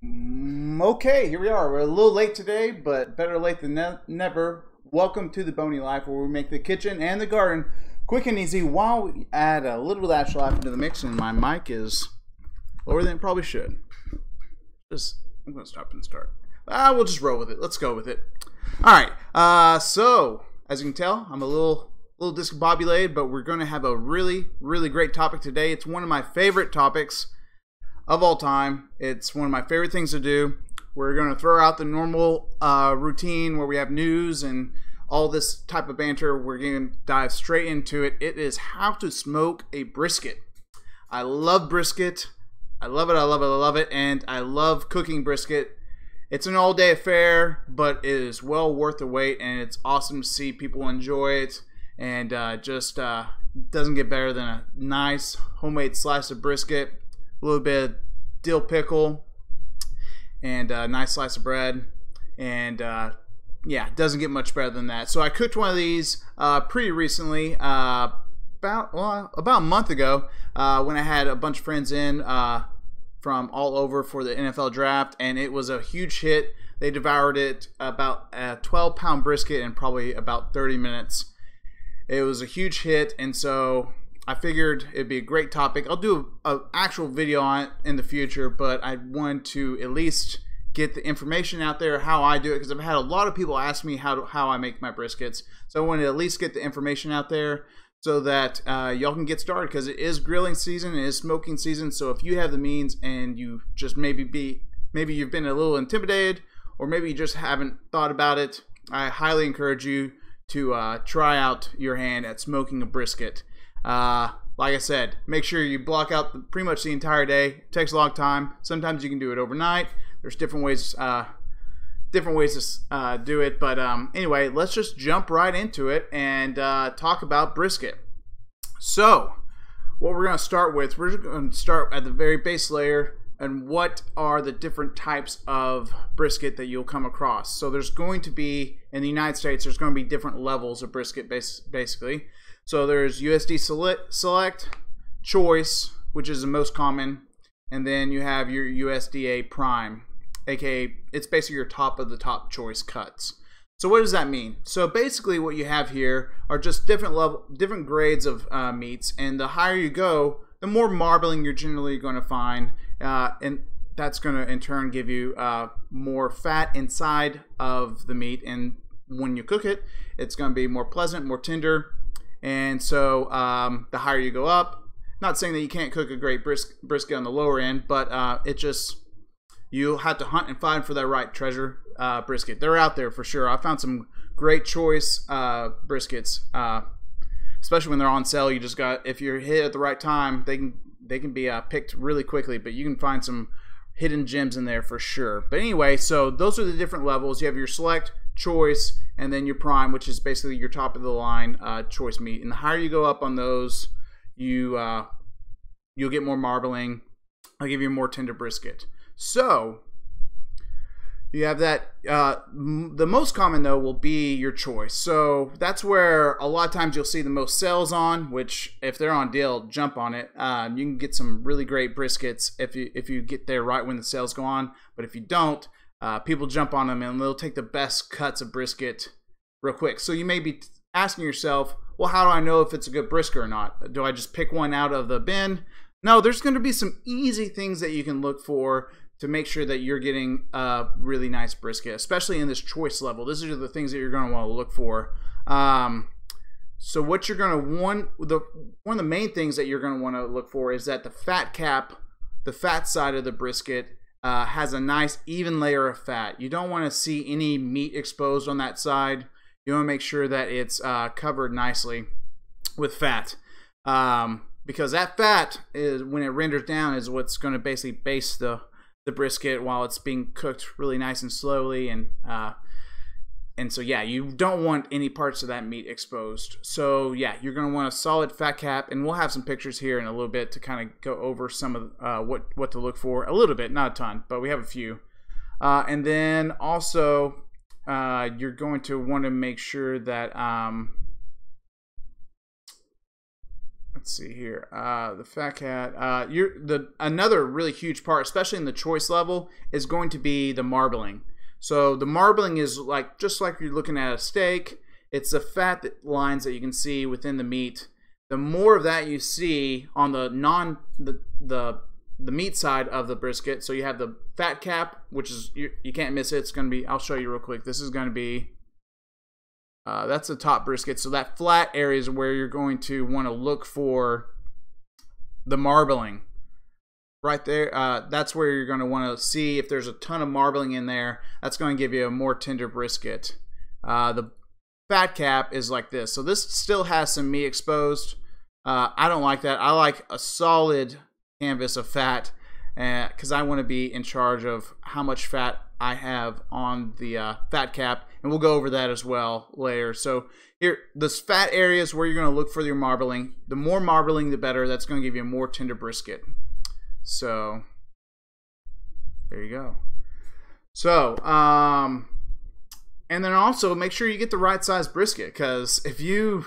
Okay, here we are. We're a little late today, but better late than never. Welcome to the Boney Life, where we make the kitchen and the garden quick and easy while we add a little bit of that shallot into the mix. And my mic is lower than it probably should. I'm going to stop and start. We'll just roll with it. Let's go with it. All right. So as you can tell, I'm a little discombobulated, but we're going to have a really great topic today. It's one of my favorite topics of all time. It's one of my favorite things to do. We're going to throw out the normal routine where we have news and all this type of banter. We're going to dive straight into it. It is how to smoke a brisket. I love brisket. I love it, I love it, I love it, and I love cooking brisket. It's an all-day affair, but it is well worth the wait, and it's awesome to see people enjoy it, and just doesn't get better than a nice homemade slice of brisket, a little bit of dill pickle, and a nice slice of bread, and yeah, it doesn't get much better than that. So I cooked one of these pretty recently, about a month ago, when I had a bunch of friends in from all over for the NFL draft, and it was a huge hit. They devoured it, about a 12-pound brisket in probably about 30 minutes. It was a huge hit, and so I figured it'd be a great topic. I'll do an actual video on it in the future, but I wanted to at least get the information out there how I do it, because I've had a lot of people ask me how I make my briskets. So I wanted to at least get the information out there so that y'all can get started, because it is grilling season, it is smoking season. So if you have the means and you just maybe you've been a little intimidated, or maybe you just haven't thought about it, I highly encourage you to try out your hand at smoking a brisket. Like I said, make sure you block out pretty much the entire day. It takes a long time. Sometimes you can do it overnight. There's different ways to do it, but anyway, let's just jump right into it and talk about brisket. So what we're going to start with, we're going to start at the very base layer, and what are the different types of brisket that you'll come across. So there's going to be, in the United States, there's going to be different levels of brisket basically. So there's USD Select, Choice, which is the most common, and then you have your USDA Prime, aka it's basically your top of the top choice cuts. So what does that mean? So basically what you have here are just different grades of meats, and the higher you go, the more marbling you're generally going to find, and that's going to in turn give you more fat inside of the meat, and when you cook it, it's going to be more pleasant, more tender. And so the higher you go up, not saying that you can't cook a great brisket on the lower end, but you'll have to hunt and find for that right treasure brisket. They're out there for sure. I found some great choice briskets, especially when they're on sale. You just got, if you're hit at the right time, they can be picked really quickly, but you can find some hidden gems in there for sure. But anyway, so those are the different levels. You have your Select, Choice, and then your Prime, which is basically your top of the line choice meat. And the higher you go up on those, you'll get more marbling. I'll give you a more tender brisket. So you have that. The most common though will be your Choice. So that's where a lot of times you'll see the most sales on, which if they're on deal, jump on it. You can get some really great briskets if you get there right when the sales go on. But if you don't, people jump on them and they'll take the best cuts of brisket real quick. So you may be asking yourself, well, how do I know if it's a good brisket or not? Do I just pick one out of the bin? No, there's going to be some easy things that you can look for to make sure that you're getting a really nice brisket, especially in this choice level. These are the things that you're going to want to look for. So what you're going to want, one of the main things that you're going to want to look for is that the fat cap, the fat side of the brisket, has a nice even layer of fat. You don't want to see any meat exposed on that side. You want to make sure that it's covered nicely with fat, because that fat is, when it renders down, is what's going to basically base the brisket while it's being cooked really nice and slowly, and so yeah, you don't want any parts of that meat exposed. So yeah, you're going to want a solid fat cap, and we'll have some pictures here in a little bit to kind of go over some of what to look for. A little bit, not a ton, but we have a few. And then also you're going to want to make sure that let's see here. The fat cat. Another really huge part, especially in the choice level, is going to be the marbling. So the marbling is just like you're looking at a steak. It's the fat lines that you can see within the meat. The more of that you see on the meat side of the brisket, so you have the fat cap, which is you can't miss it. It's going to be. I'll show you real quick. This is going to be. That's the top brisket. So that flat area is where you're going to want to look for the marbling. Right there, that's where you're going to want to see if there's a ton of marbling in there. That's going to give you a more tender brisket. The fat cap is like this. So this still has some meat exposed. I don't like that. I like a solid canvas of fat because I want to be in charge of how much fat I have on the fat cap, and we'll go over that as well later. So here, this fat area is where you're going to look for your marbling. The more marbling, the better. That's going to give you a more tender brisket. So there you go. So and then also make sure you get the right size brisket, because if you're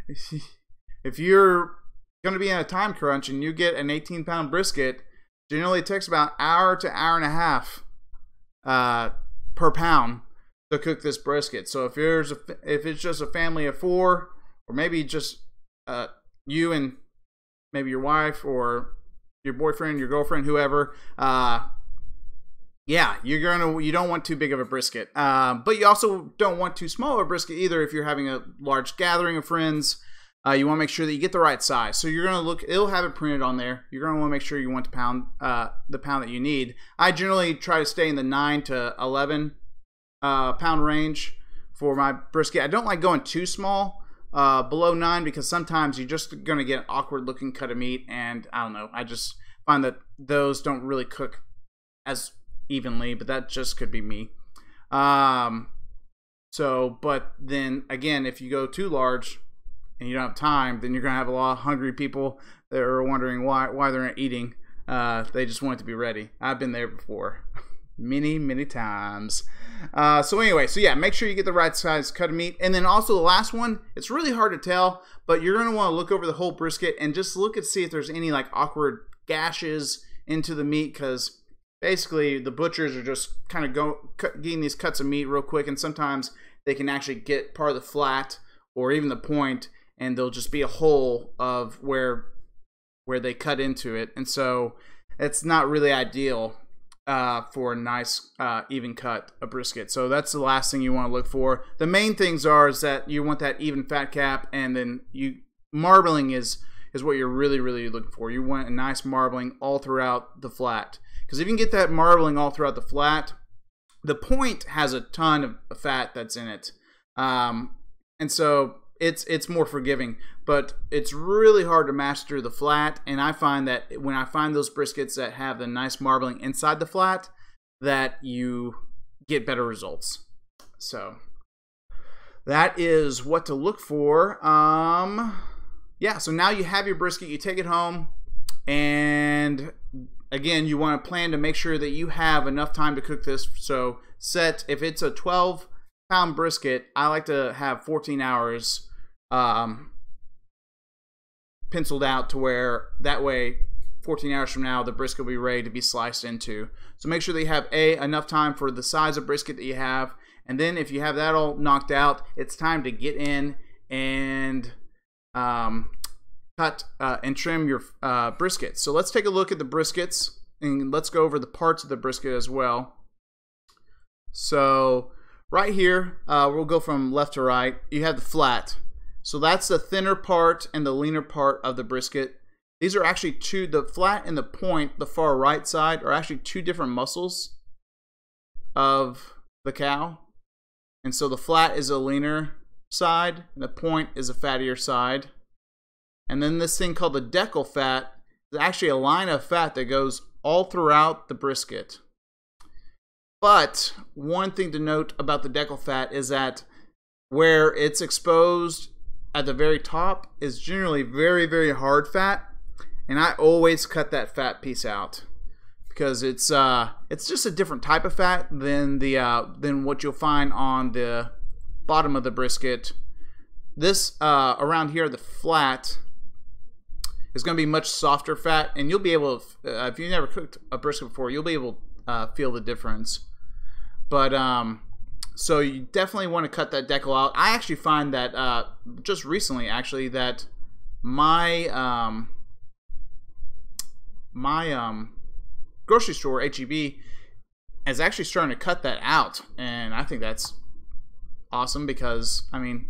going to be in a time crunch and you get an 18-pound brisket, generally it takes about an hour to hour and a half per pound to cook this brisket. So if it's just a family of 4, or maybe just you and maybe your wife or your boyfriend, your girlfriend, whoever, yeah, you don't want too big of a brisket, but you also don't want too small of a brisket either. If you're having a large gathering of friends, you want to make sure that you get the right size. So you're going to look, it'll have it printed on there. You're going to want to make sure you want the pound that you need. I generally try to stay in the 9 to 11 pound range for my brisket. I don't like going too small, below 9, because sometimes you're just going to get an awkward looking cut of meat, and I don't know, I just find that those don't really cook as evenly, but that just could be me. But then again, if you go too large and you don't have time, then you're going to have a lot of hungry people that are wondering why they're not eating. They just want it to be ready. I've been there before. Many times. So anyway, so yeah, make sure you get the right size cut of meat. And then also the last one, it's really hard to tell, but you're going to want to look over the whole brisket and just look and see if there's any awkward gashes into the meat, because basically the butchers are just kind of getting these cuts of meat real quick, and sometimes they can actually get part of the flat or even the point, and there'll just be a hole of where they cut into it, and so it's not really ideal for a nice even cut of brisket. So that's the last thing you want to look for. The main things is that you want that even fat cap, and then marbling is what you're really looking for. You want a nice marbling all throughout the flat, because if you can get that marbling all throughout the flat, the point has a ton of fat that's in it, and so it's more forgiving, but it's really hard to master the flat. And I find that when I find those briskets that have the nice marbling inside the flat, that you get better results. So that is what to look for. Yeah, so now you have your brisket, you take it home, and again, you want to plan to make sure that you have enough time to cook this. So if it's a 12-pound brisket, I like to have 14 hours penciled out, to where that way 14 hours from now the brisket will be ready to be sliced into. So make sure that you have enough time for the size of brisket that you have, and then if you have that all knocked out, it's time to get in and cut and trim your brisket. So let's take a look at the briskets, and let's go over the parts of the brisket as well. So right here, we'll go from left to right. You have the flat. So that's the thinner part and the leaner part of the brisket. These are actually the flat and the point, the far right side, are actually two different muscles of the cow. And so the flat is a leaner side, and the point is a fattier side. And then this thing called the decal fat is actually a line of fat that goes all throughout the brisket. But one thing to note about the decal fat is that where it's exposed at the very top is generally very hard fat, and I always cut that fat piece out, because it's just a different type of fat than what you'll find on the bottom of the brisket. This around here, the flat, is going to be much softer fat, and you'll be able to, if you've never cooked a brisket before, you'll be able to feel the difference. But so you definitely want to cut that decal out. I actually find that just recently, actually, that my grocery store, HEB, is actually starting to cut that out, and I think that's awesome because, I mean,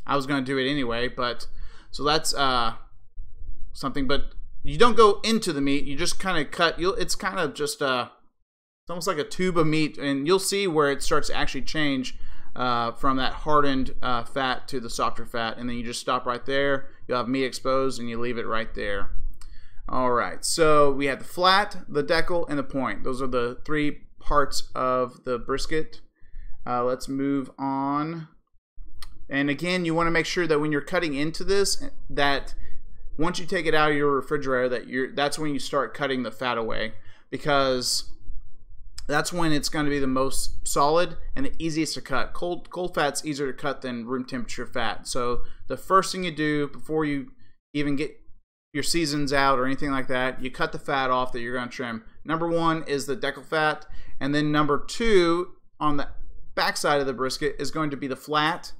I was going to do it anyway, but so that's something. But you don't go into the meat, you just kind of cut. It's kind of just it's almost like a tube of meat, and you'll see where it starts to actually change from that hardened fat to the softer fat, and then you just stop right there. You'll have meat exposed, and you leave it right there. All right, so we have the flat, the decal, and the point. Those are the 3 parts of the brisket. Let's move on. And again, you want to make sure that when you're cutting into this, that once you take it out of your refrigerator, that's when you start cutting the fat away, because that's when it's going to be the most solid and the easiest to cut. Cold fat's easier to cut than room temperature fat. So the first thing you do before you even get your seasons out or anything like that, you cut the fat off that you're going to trim. Number 1 is the decal fat, and then number 2 on the back side of the brisket is going to be the flat.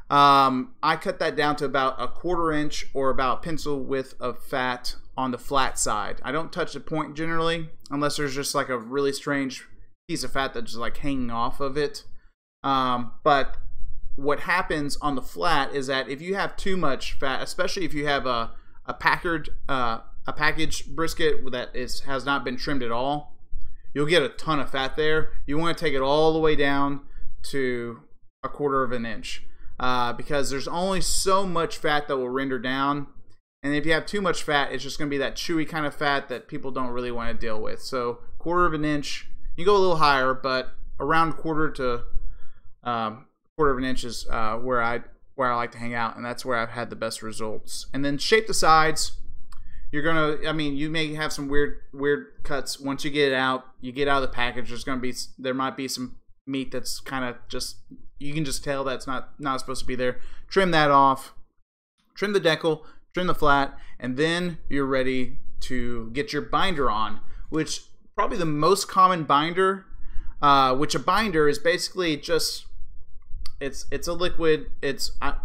I cut that down to about a 1/4 inch or about pencil width of fat on the flat side. I don't touch the point generally unless there's just like a really strange piece of fat that's just like hanging off of it. But what happens on the flat is that if you have too much fat, especially if you have a packaged brisket that has not been trimmed at all, you'll get a ton of fat there. You want to take it all the way down to a 1/4 inch because there's only so much fat that will render down. And if you have too much fat, it's just going to be that chewy kind of fat that people don't really want to deal with. So 1/4 inch, you go a little higher, but around 1/4 to 1/4 inch is where I like to hang out, and that's where I've had the best results. And then shape the sides. You're gonna, I mean, you may have some weird cuts once you get it out. You get out of the package. There might be some meat that's kind of just, you can just tell that's not supposed to be there. Trim that off. Trim the decal. Trim the flat, and then you're ready to get your binder on, which probably the most common binder, which a binder is basically just, it's a liquid.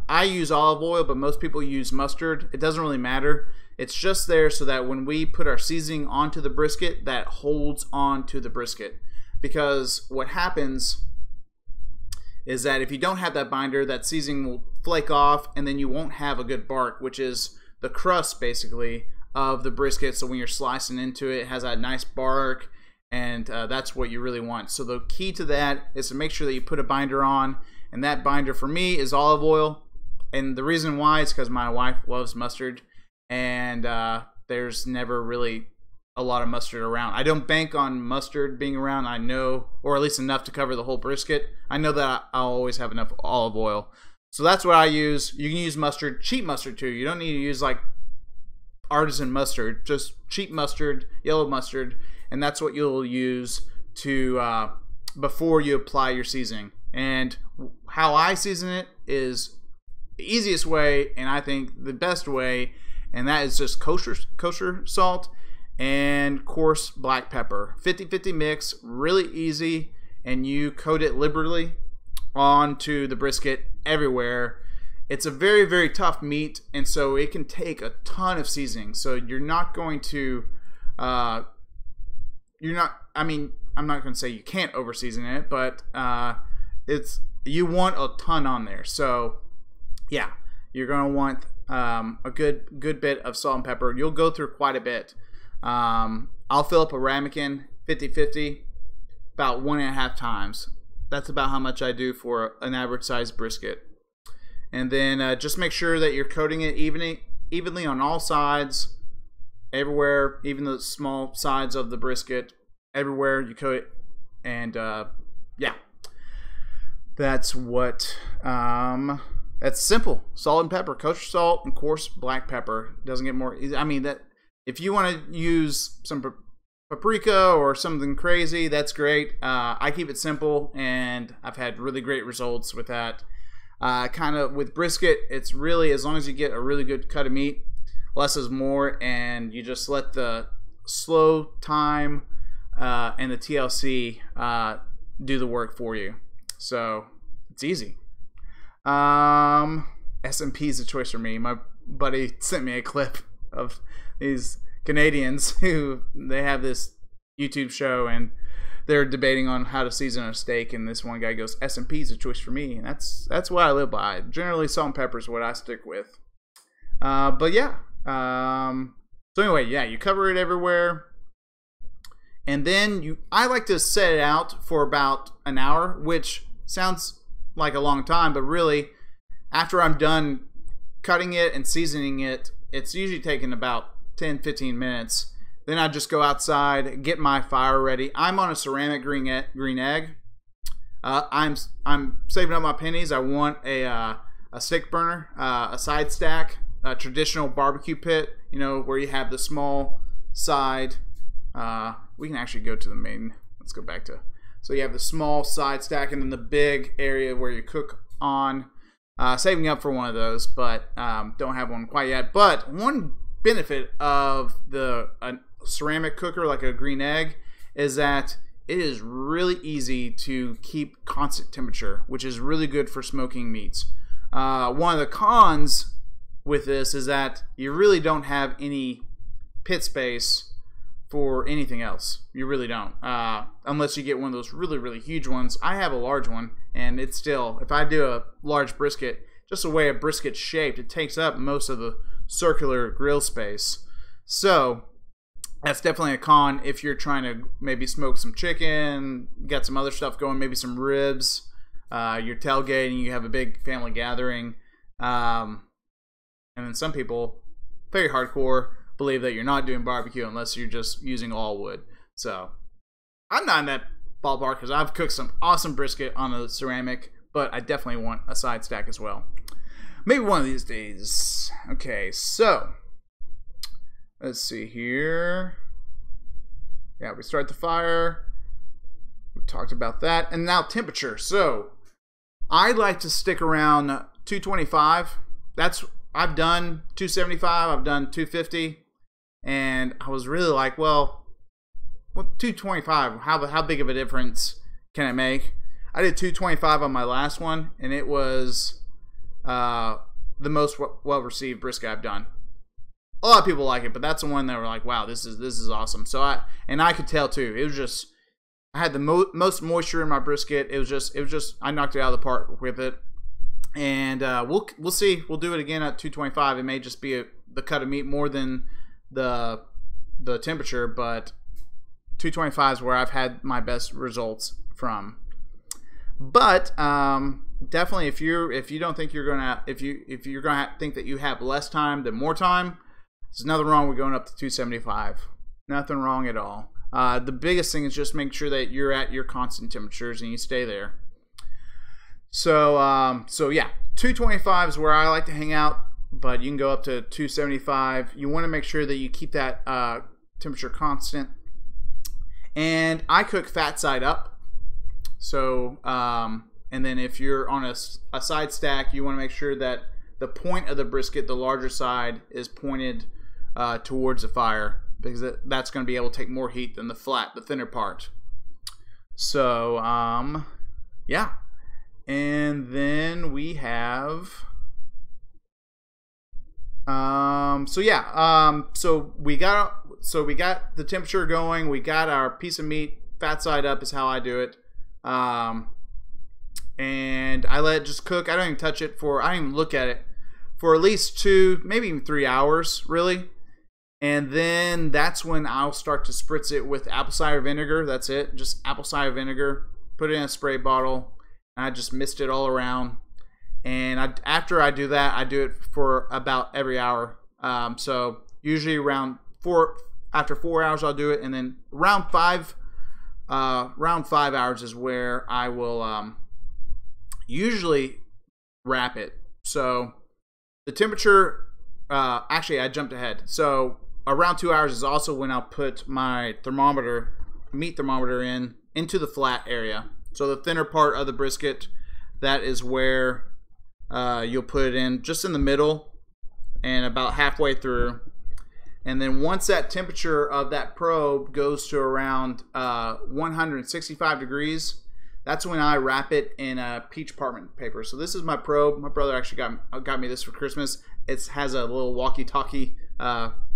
I use olive oil, but most people use mustard. It doesn't really matter. It's just there so that when we put our seasoning onto the brisket, that holds on to the brisket. Because what happens is that if you don't have that binder, that seasoning will flake off, and then you won't have a good bark, which is the crust basically of the brisket. So when you're slicing into it, it has that nice bark, and that's what you really want. So the key to that is to make sure that you put a binder on, and that binder for me is olive oil. And the reason why is because my wife loves mustard, and there's never really a lot of mustard around. I don't bank on mustard being around. I know, or at least enough to cover the whole brisket. I know that I'll always have enough olive oil. So that's what I use. You can use mustard, cheap mustard too. You don't need to use like artisan mustard, just cheap mustard, yellow mustard, and that's what you'll use to before you apply your seasoning. And how I season it is the easiest way, and I think the best way, and that is just kosher salt and coarse black pepper. 50-50 mix, really easy, and you coat it liberally onto the brisket everywhere. It's a very, very tough meat, and so it can take a ton of seasoning. So you're not going to, I mean, I'm not going to say you can't over season it, but you want a ton on there. So yeah, you're going to want a good bit of salt and pepper. You'll go through quite a bit. I'll fill up a ramekin 50-50 about 1.5 times. That's about how much I do for an average size brisket. And then just make sure that you're coating it evenly on all sides, everywhere, even the small sides of the brisket, everywhere you coat it. And yeah, that's what, that's simple. Salt and pepper, kosher salt and coarse black pepper. Doesn't get more, I mean, that if you want to use some paprika or something crazy, that's great. I keep it simple, and I've had really great results with that. Kind of with brisket, it's really, as long as you get a really good cut of meat, less is more, and you just let the slow time and the TLC do the work for you. So it's easy. SMP is a choice for me. My buddy sent me a clip of these Canadians who they have this YouTube show and they're debating on how to season a steak, and this one guy goes, SMP is a choice for me, and that's what I live by. Generally, salt and pepper is what I stick with. But yeah. So anyway, yeah, you cover it everywhere, and then I like to set it out for about an hour, which sounds like a long time, but really, after I'm done cutting it and seasoning it, it's usually taking about 10-15 minutes. Then I just go outside, get my fire ready. I'm on a ceramic green egg. I'm saving up my pennies. I want a stick burner, a side stack, a traditional barbecue pit. You know, where you have the small side. We can actually go to the main. Let's go back to. So you have the small side stack and then the big area where you cook on. Saving up for one of those, but don't have one quite yet. But one benefit of the ceramic cooker, like a green egg, is that it is really easy to keep constant temperature, which is really good for smoking meats. One of the cons with this is that you really don't have any pit space for anything else. You really don't, unless you get one of those really huge ones. I have a large one, and it's still, if I do a large brisket, just the way a brisket's shaped, it takes up most of the circular grill space. So that's definitely a con if you're trying to maybe smoke some chicken, get some other stuff going, maybe some ribs, you're tailgating, you have a big family gathering. And then some people, very hardcore, believe that you're not doing barbecue unless you're just using all wood. So I'm not in that ballpark because I've cooked some awesome brisket on a ceramic, but I definitely want a side stack as well. Maybe one of these days. Okay, so let's see here. Yeah, we start the fire. We talked about that. And now temperature. So I like to stick around 225. I've done 275, I've done 250, and I was really like, well, 225, how big of a difference can it make? I did 225 on my last one, and it was the most well-received brisket I've done. A lot of people like it, but that's the one that were like, wow, this is awesome. So I could tell too. It was just, I had the most moisture in my brisket. It was just I knocked it out of the park with it. And we'll see. We'll do it again at 225. It may just be the cut of meat more than the temperature, but 225 is where I've had my best results from. But definitely, if you don't think you're gonna think that you have less time than more time, there's nothing wrong with going up to 275. Nothing wrong at all. The biggest thing is just make sure that you're at your constant temperatures and you stay there. So yeah, 225 is where I like to hang out, but you can go up to 275. You want to make sure that you keep that temperature constant. And I cook fat side up. So, and then if you're on a side stack, you want to make sure that the point of the brisket, the larger side, is pointed towards the fire, because that's going to be able to take more heat than the thinner part. So, yeah. And then we have, so we got the temperature going. We got our piece of meat, fat side up is how I do it. And I let it just cook. I don't even touch it I don't even look at it for at least 2, maybe even 3 hours, really. And then that's when I'll start to spritz it with apple cider vinegar. That's it, just apple cider vinegar. Put it in a spray bottle. I just mist it all around, and after I do that, I do it for about every hour. So usually after 4 hours I'll do it, and then around 5 hours is where I will usually wrap it. So the temperature, actually I jumped ahead. So around 2 hours is also when I'll put my meat thermometer into the flat area. So the thinner part of the brisket, that is where you'll put it in, just in the middle. and about halfway through. And then once that temperature of that probe goes to around 165 degrees, that's when I wrap it in a peach parchment paper. So this is my probe. My brother actually got me this for Christmas. It has a little walkie-talkie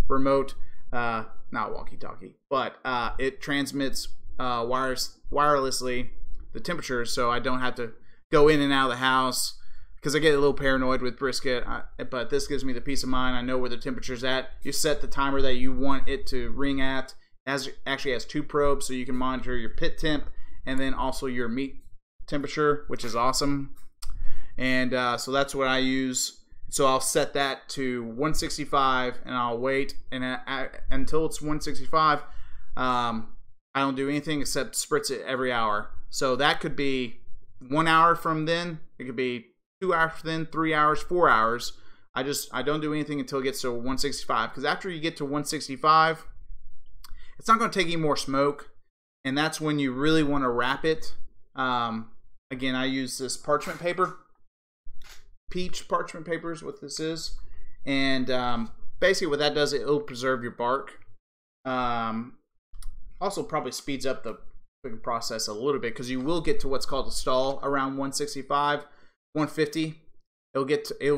remote, not walkie-talkie, but it transmits wirelessly the temperature, so I don't have to go in and out of the house, because I get a little paranoid with brisket. But this gives me the peace of mind. I know where the temperature's at. You set the timer that you want it to ring at. It actually has 2 probes, so you can monitor your pit temp and then also your meat temperature, which is awesome. And so that's what I use. So I'll set that to 165, and I'll wait, and until it's 165, I don't do anything except spritz it every hour. So that could be 1 hour from then. It could be 2 hours from then, 3 hours, 4 hours. I don't do anything until it gets to 165, because after you get to 165, it's not going to take any more smoke, and that's when you really want to wrap it. Again, I use this parchment paper. Peach parchment paper is what this is, and basically what that does, it'll preserve your bark. Also probably speeds up the cooking process a little bit, because you will get to what's called a stall around 165, 150. It'll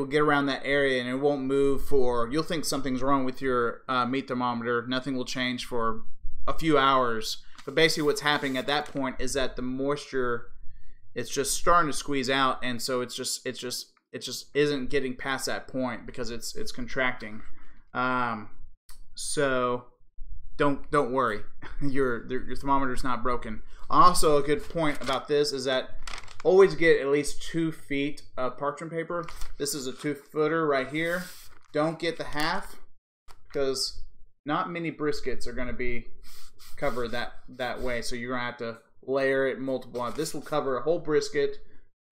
get around that area, and it won't move for, you'll think something's wrong with your meat thermometer. Nothing will change for a few hours, but basically what's happening at that point is that the moisture, it's just starting to squeeze out, and so it just isn't getting past that point because it's contracting. So don't worry, your thermometer's not broken. Also, a good point about this is that always get at least 2 feet of parchment paper. This is a 2-footer right here. Don't get the half, because not many briskets are going to be covered that way. So you're going to have to layer it multiple. This will cover a whole brisket,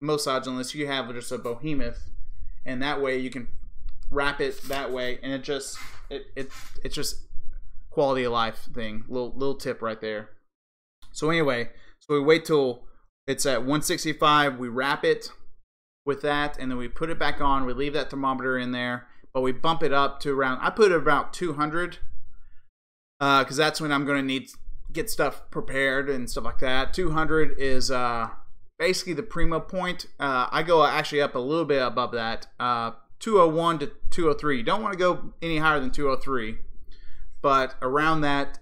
most odds, unless you have just a behemoth, and that way you can wrap it that way, and it's just quality of life thing. Little tip right there. So anyway, so we wait till it's at 165, we wrap it with that, and then we put it back on. We leave that thermometer in there, but we bump it up to around, I put it about 200, because that's when I'm going to need to get stuff prepared and stuff like that. 200 is basically the primo point. I go actually up a little bit above that, 201 to 203. You don't want to go any higher than 203, but around that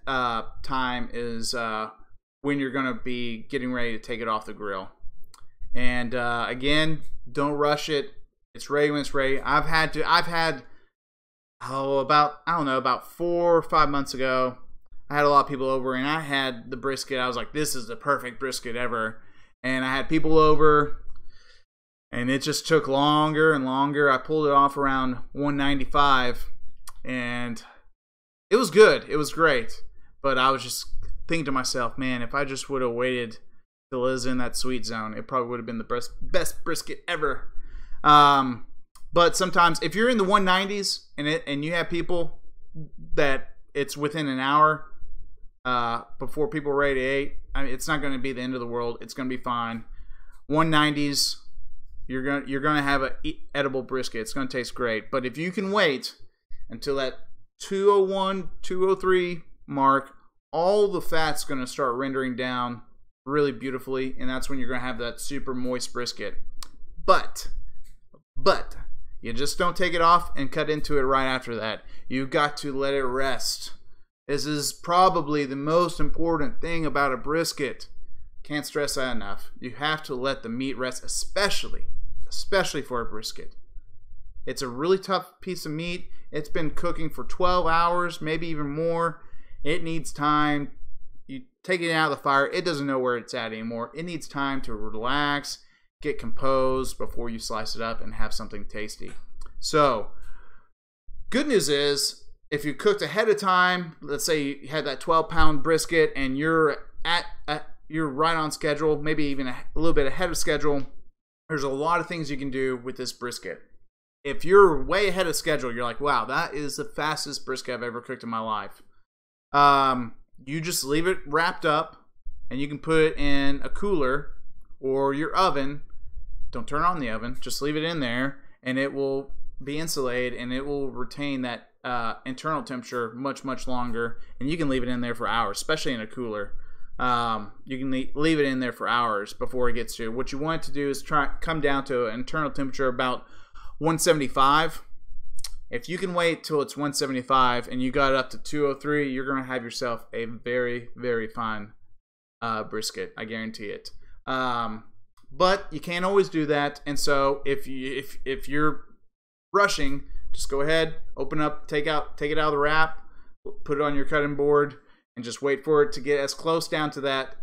time is when you're going to be getting ready to take it off the grill. And again, don't rush it. It's ready when it's ready. I've had about 4 or 5 months ago, I had a lot of people over, and I had the brisket. I was like, this is the perfect brisket ever. And I had people over, and it just took longer and longer. I pulled it off around 195, and it was good. It was great. But I was just thinking to myself, man, if I just would have waited till it was in that sweet zone, it probably would have been the best brisket ever. But sometimes if you're in the 190s and you have people that it's within an hour before people are ready to eat, I mean, it's not going to be the end of the world. It's going to be fine. 190s, you're going to have an edible brisket. It's going to taste great. But if you can wait until that 201, 203 mark, all the fat's going to start rendering down really beautifully, and that's when you're going to have that super moist brisket. But you just don't take it off and cut into it right after that. You've got to let it rest. This is probably the most important thing about a brisket. Can't stress that enough. You have to let the meat rest, especially for a brisket. It's a really tough piece of meat. It's been cooking for 12 hours, maybe even more. It needs time. You take it out of the fire, it doesn't know where it's at anymore. It needs time to relax, get composed before you slice it up and have something tasty. So, good news is, if you cooked ahead of time, let's say you had that 12-pound brisket and you're right on schedule, maybe even a little bit ahead of schedule, there's a lot of things you can do with this brisket. If you're way ahead of schedule, you're like, wow, that is the fastest brisket I've ever cooked in my life. You just leave it wrapped up, and you can put it in a cooler or your oven. Don't turn on the oven, just leave it in there, and it will be insulated, and it will retain that internal temperature much longer, and you can leave it in there for hours, especially in a cooler. You can leave it in there for hours before it gets to what you want it to do is come down to an internal temperature about 175. If you can wait till it's 175 and you got it up to 203, you're going to have yourself a very fine brisket. I guarantee it. But you can't always do that, and so if you're rushing, just go ahead, open up, take it out of the wrap, put it on your cutting board, and just wait for it to get as close down to that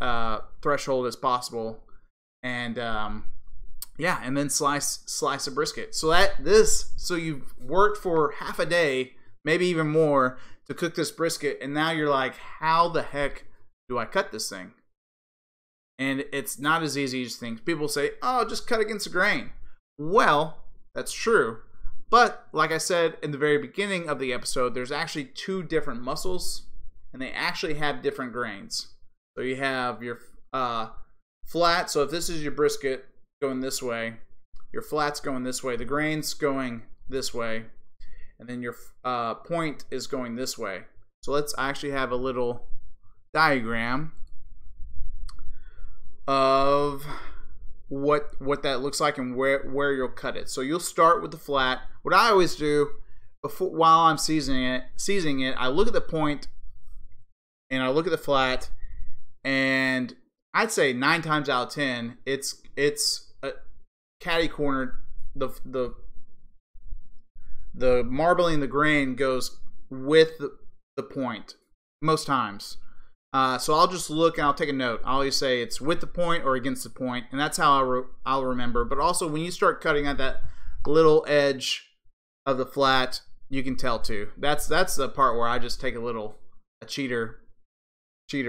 threshold as possible, and yeah, and then slice a brisket. So you've worked for half a day, maybe even more, to cook this brisket, and now you're like, how the heck do I cut this thing? And it's not as easy as you think. People say, oh, just cut against the grain. Well, that's true. But like I said in the very beginning of the episode, there's actually two different muscles, and they actually have different grains. So you have your flat. So if this is your brisket going this way, your flat's going this way, the grain's going this way, and then your point is going this way. So let's actually have a little diagram of what that looks like and where you'll cut it. So you'll start with the flat. What I always do while I'm seasoning it, I look at the point and I look at the flat, and I'd say 9 times out of 10, it's a catty corner. The marbling the grain goes with the point most times. So I'll just look and I'll take a note. I'll always say it's with the point or against the point, and that's how I'll remember. But also when you start cutting at that little edge of the flat, you can tell too. That's the part where I just take a cheater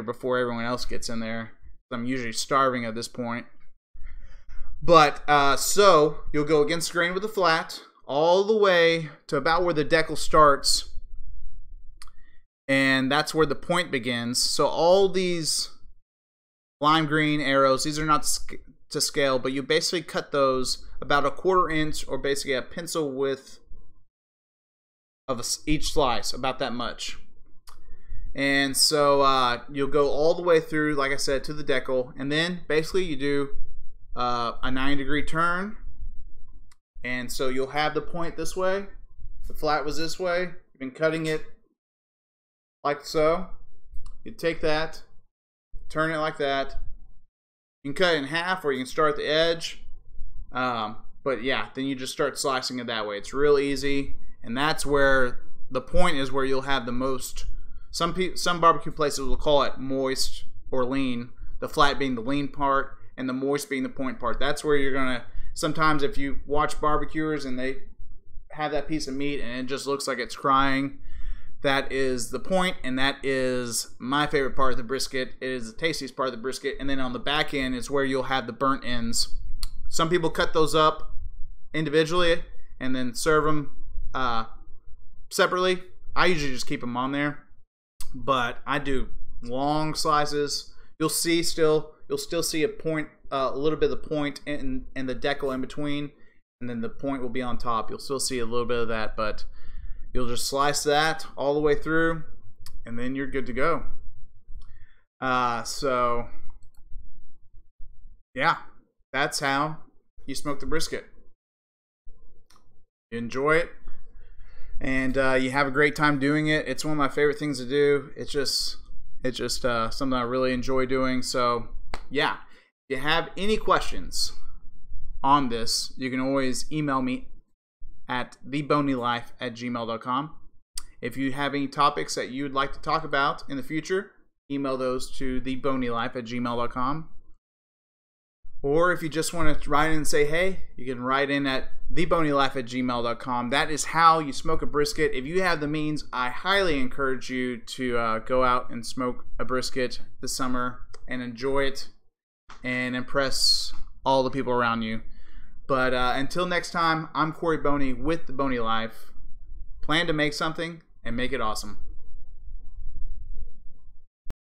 before everyone else gets in there. I'm usually starving at this point. But so you'll go against the grain with the flat all the way to about where the decal starts. And that's where the point begins. So all these lime green arrows, these are not to scale, but you basically cut those about 1/4 inch or basically a pencil width of each slice, about that much. And so you'll go all the way through, like I said, to the decal, and then basically you do a 90-degree turn. And so you'll have the point this way, the flat was this way, you've been cutting it like so. You take that, turn it like that. You can cut it in half, or you can start at the edge. But yeah, then you just start slicing it that way. It's real easy, and that's where the point is, where you'll have the most. Some barbecue places will call it moist or lean. The flat being the lean part, and the moist being the point part. That's where you're gonna. Sometimes if you watch barbecuers and they have that piece of meat and it just looks like it's crying, that is the point, and that is my favorite part of the brisket. It is the tastiest part of the brisket. And then on the back end is where you'll have the burnt ends. Some people cut those up individually and then serve them separately. I usually just keep them on there, but I do long slices. You'll still see a point, a little bit of the point and the decal in between, and then the point will be on top. You'll still see a little bit of that, but you'll just slice that all the way through, and then you're good to go. So yeah, that's how you smoke the brisket. You enjoy it, and you have a great time doing it. It's one of my favorite things to do. It's just something I really enjoy doing. So yeah, if you have any questions on this, you can always email me at thebonylife@gmail.com. If you have any topics that you would like to talk about in the future, email those to thebonylife@gmail.com. Or if you just want to write in and say hey, you can write in at thebonylife@gmail.com. That is how you smoke a brisket. If you have the means, I highly encourage you to go out and smoke a brisket this summer and enjoy it and impress all the people around you. But until next time, I'm Corey Boney with The Boney Life. Plan to make something and make it awesome.